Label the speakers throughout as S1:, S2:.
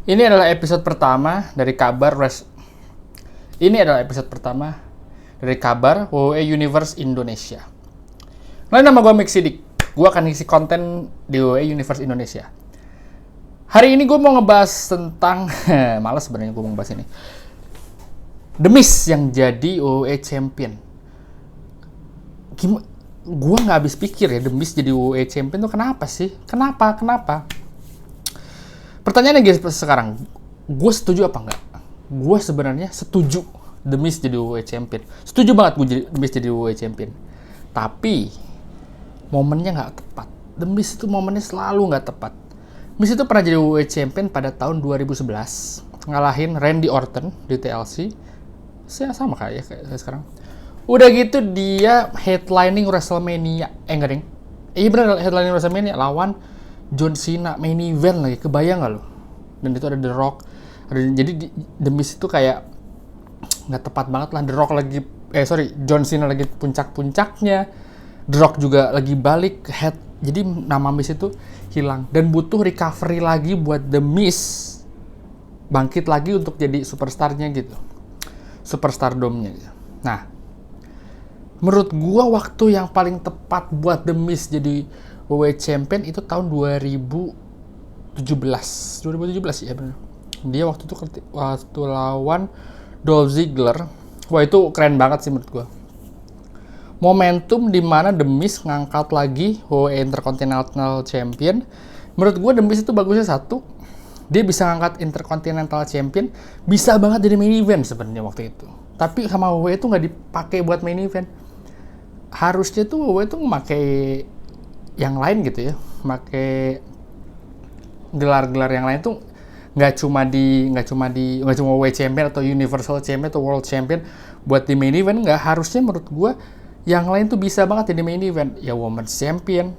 S1: Ini adalah episode pertama dari kabar Ini adalah episode pertama dari kabar WWE Universe Indonesia. Nama gue Mik Sidik. Gue akan isi konten di WWE Universe Indonesia. Hari ini gue mau ngebahas tentang malas sebenarnya gue mau ngebahas ini. The Miz yang jadi WWE Champion. Gue nggak habis pikir ya The Miz jadi WWE Champion tuh kenapa sih? Kenapa? Pertanyaannya guys sekarang, gue setuju apa enggak? Gue sebenarnya setuju The Miz jadi WWE Champion. Setuju banget gue jadi The Miz jadi WWE Champion. Tapi momennya nggak tepat. The Miz itu momennya selalu nggak tepat. Miz itu pernah jadi WWE Champion pada tahun 2011, ngalahin Randy Orton di TLC. Sama kayak sekarang. Udah gitu dia headlining WrestleMania. Enggak deng. Iya bener headlining WrestleMania lawan John Cena main event lagi, kebayang gak lo? Dan itu ada The Rock. Jadi The Miz itu kayak nggak tepat banget lah. The Rock lagi, John Cena lagi puncak-puncaknya. The Rock juga lagi balik head. Jadi nama Miz itu hilang dan butuh recovery lagi buat The Miz bangkit lagi untuk jadi superstarnya gitu, superstardomnya gitu. Nah, menurut gua waktu yang paling tepat buat The Miz jadi WWE Champion itu tahun 2017 ya benar. Dia waktu itu waktu lawan Dolph Ziggler. Wah itu keren banget sih menurut gua. Momentum di mana The Miz ngangkat lagi WWE Intercontinental Champion. Menurut gua The Miz itu bagusnya satu, dia bisa ngangkat Intercontinental Champion, bisa banget jadi main event sebenarnya waktu itu. Tapi sama WWE itu nggak dipakai buat main event. Harusnya tuh WWE itu memakai yang lain gitu ya, pakai gelar-gelar yang lain tuh nggak cuma WWE Champion atau Universal Champion atau World Champion buat di main event. Nggak, harusnya menurut gue yang lain tuh bisa banget jadi main event, ya Women's Champion,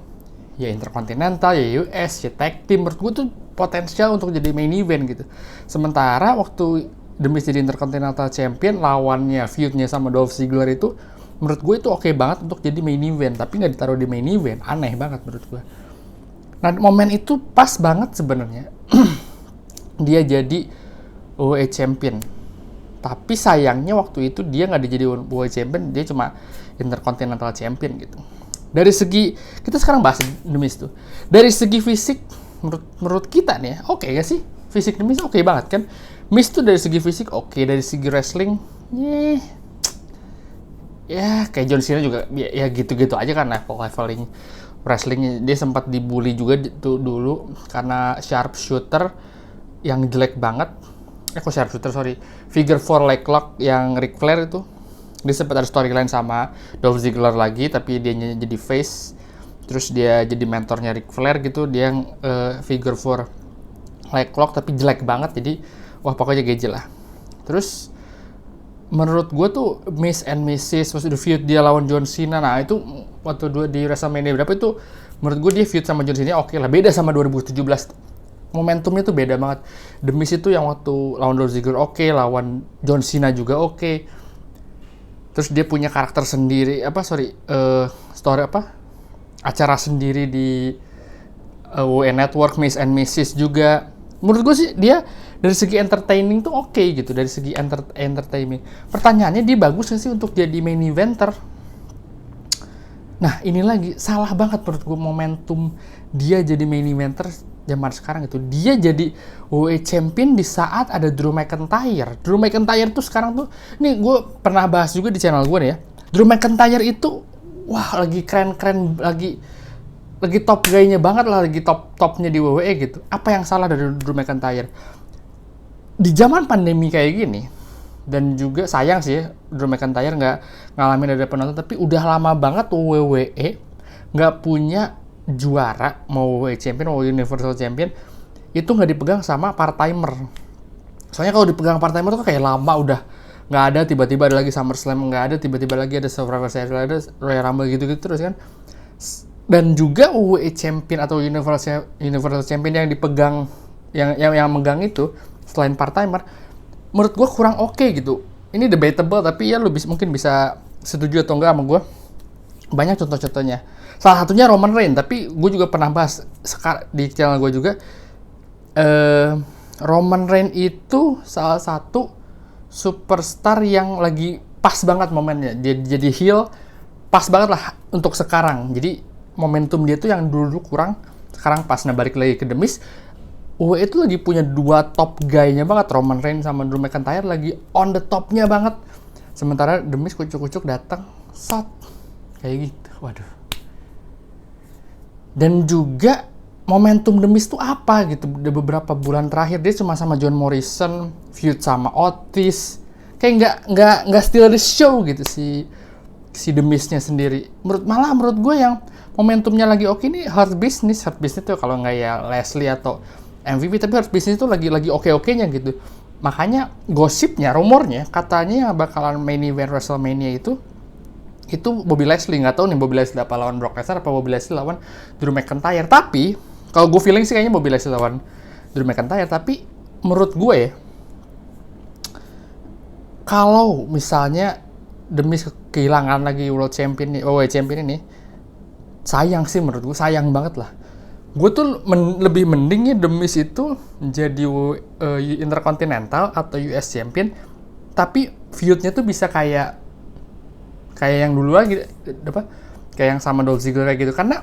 S1: ya Intercontinental, ya US, ya Tag Team. Menurut gue tuh potensial untuk jadi main event gitu. Sementara waktu The Miz jadi Intercontinental Champion, lawannya feud-nya sama Dolph Ziggler itu menurut gue itu oke banget untuk jadi main event, tapi nggak ditaruh di main event, aneh banget menurut gue. Nah momen itu pas banget sebenarnya dia jadi WWE Champion, tapi sayangnya waktu itu dia nggak jadi WWE Champion, dia cuma Intercontinental Champion gitu. Dari segi kita sekarang bahas The Miz tuh, dari segi fisik menurut kita nih, oke gak sih fisik The Miz oke banget kan? Miz tuh dari segi fisik oke, dari segi wrestling, ya kayak John Cena juga ya gitu-gitu aja kan leveling wrestlingnya. Dia sempat dibully juga tuh dulu karena sharpshooter yang jelek banget. Figure 4 leg lock yang Ric Flair itu. Dia sempat ada storyline sama Dolph Ziggler lagi, tapi dia jadi face. Terus dia jadi mentornya Ric Flair gitu. Dia figure 4 leg lock tapi jelek banget. Jadi wah pokoknya geje lah. Terus menurut gue tuh Miz and Mrs. maksudnya feud dia lawan John Cena, nah itu waktu di WrestleMania berapa itu menurut gue dia feud sama John Cena oke lah, beda sama 2017. Momentumnya tuh beda banget. The Miz itu yang waktu lawan Dolph Ziggler oke, lawan John Cena juga oke. Terus dia punya karakter sendiri, acara sendiri di WWE Network, Miz and Mrs. juga. Menurut gue sih dia dari segi entertaining tuh oke gitu, dari segi entertaining. Pertanyaannya dia bagus gak sih untuk jadi main eventer? Nah ini lagi salah banget menurut gue momentum dia jadi main eventer zaman sekarang itu. Dia jadi WWE Champion di saat ada Drew McIntyre. Drew McIntyre tuh sekarang tuh, ini gue pernah bahas juga di channel gue nih ya. Drew McIntyre itu wah lagi keren-keren, lagi top guy-nya banget lah, lagi top-topnya di WWE gitu. Apa yang salah dari Drew McIntyre? Di zaman pandemi kayak gini, dan juga sayang sih Drew McIntyre nggak ngalamin ada penonton, tapi udah lama banget WWE nggak punya juara, mau WWE Champion mau Universal Champion itu nggak dipegang sama part-timer. Soalnya kalau dipegang part-timer tuh kayak lama udah nggak ada, tiba-tiba ada lagi SummerSlam, nggak ada, tiba-tiba lagi ada Survivor Series, ada Royal Rumble gitu-gitu terus kan. Dan juga WWE Champion atau Universal Champion yang dipegang yang megang itu selain part-timer, menurut gue kurang oke gitu. Ini debatable, tapi ya lu mungkin bisa setuju atau enggak sama gue. Banyak contoh-contohnya. Salah satunya Roman Reigns, tapi gue juga pernah bahas di channel gue juga. Roman Reigns itu salah satu superstar yang lagi pas banget momennya. Dia jadi heel, pas banget lah untuk sekarang. Jadi momentum dia tuh yang dulu kurang, sekarang pas. Nah, balik lagi ke The Miz, WWE itu lagi punya dua top guy-nya banget. Roman Reigns sama Drew McIntyre lagi on the top-nya banget. Sementara The Miz kucuk-kucuk datang, shot. Kayak gitu, waduh. Dan juga momentum The Miz tuh apa gitu. Udah beberapa bulan terakhir dia cuma sama John Morrison, feud sama Otis. Kayak nggak steal the show gitu si The Miz-nya sendiri. Menurut gue yang momentumnya lagi oke nih Hurt Business tuh kalau nggak ya Leslie atau MVP, tapi Hurt Business itu lagi oke-okenya gitu. Makanya gosipnya, rumornya katanya yang bakalan main event WrestleMania itu Bobby Lashley. Nggak tahu nih Bobby Lashley apa lawan Brock Lesnar apa Bobby Lashley lawan Drew McIntyre. Tapi kalau gue feeling sih kayaknya Bobby Lashley lawan Drew McIntyre. Tapi menurut gue ya, kalau misalnya The Miz kehilangan lagi World Champion ini, sayang sih menurut gue, sayang banget lah. Gue tuh lebih mendingnya The Miz itu jadi Intercontinental atau US Champion, tapi feud-nya tuh bisa kayak yang dulu lagi, kayak yang sama Dolph Ziggler kayak gitu. Karena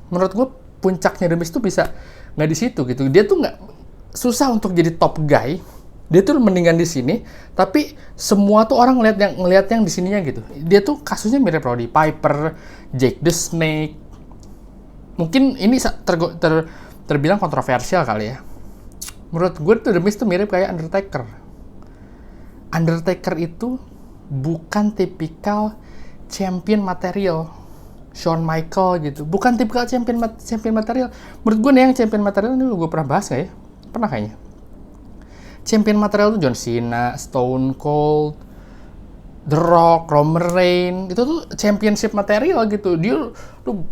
S1: menurut gue puncaknya The Miz tuh bisa nggak di situ gitu. Dia tuh nggak susah untuk jadi top guy. Dia tuh mendingan di sini, tapi semua tuh orang ngelihat yang di sininya gitu. Dia tuh kasusnya mirip Roddy Piper, Jake the Snake. Mungkin ini terbilang kontroversial kali ya. Menurut gue tuh The Miz tuh mirip kayak Undertaker. Undertaker itu bukan tipikal champion material. Shawn Michael gitu. Bukan tipikal champion material. Menurut gue nih yang champion material ini gue pernah bahas nggak ya? Pernah kayaknya. Champion material tuh John Cena, Stone Cold, The Rock, Roman Reigns. Itu tuh championship material gitu. Dia tuh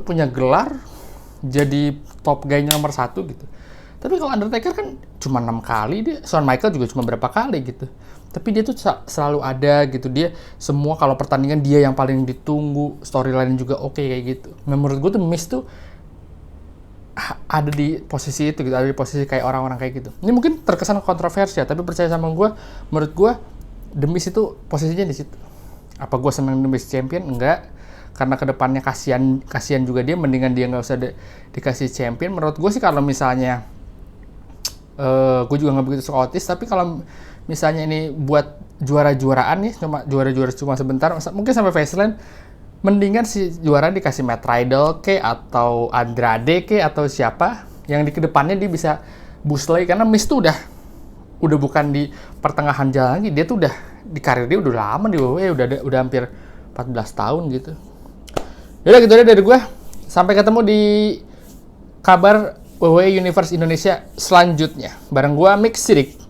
S1: punya gelar jadi top guy nomor 1 gitu. Tapi kalau Undertaker kan cuma 6 kali, dia Shawn Michael juga cuma berapa kali gitu. Tapi dia tuh selalu ada gitu. Dia semua kalau pertandingan dia yang paling ditunggu, storyline juga oke kayak gitu. Nah, menurut gue tuh Miz tuh ada di posisi itu gitu, ada di posisi kayak orang-orang kayak gitu. Ini mungkin terkesan kontroversial, tapi percaya sama gue, menurut gue The Miz itu posisinya di situ. Apa gue seneng The Miz champion? Enggak. Karena kedepannya kasihan juga dia, mendingan dia nggak usah dikasih champion. Menurut gue sih kalau misalnya gue juga nggak begitu suka Otis, tapi kalau misalnya ini buat juara-juaraan nih, juara cuma sebentar, mungkin sampai Fastlane, mendingan si juara dikasih Matt Riddle atau Andrade atau siapa yang di kedepannya dia bisa boost lagi. Karena Miz tuh udah bukan di pertengahan jalan lagi, dia tuh udah di karir dia udah lama di WWE, udah hampir 14 tahun gitu. Yaudah gitu aja dari gue. Sampai ketemu di kabar WWE Universe Indonesia selanjutnya. Bareng gue Mix Sidik.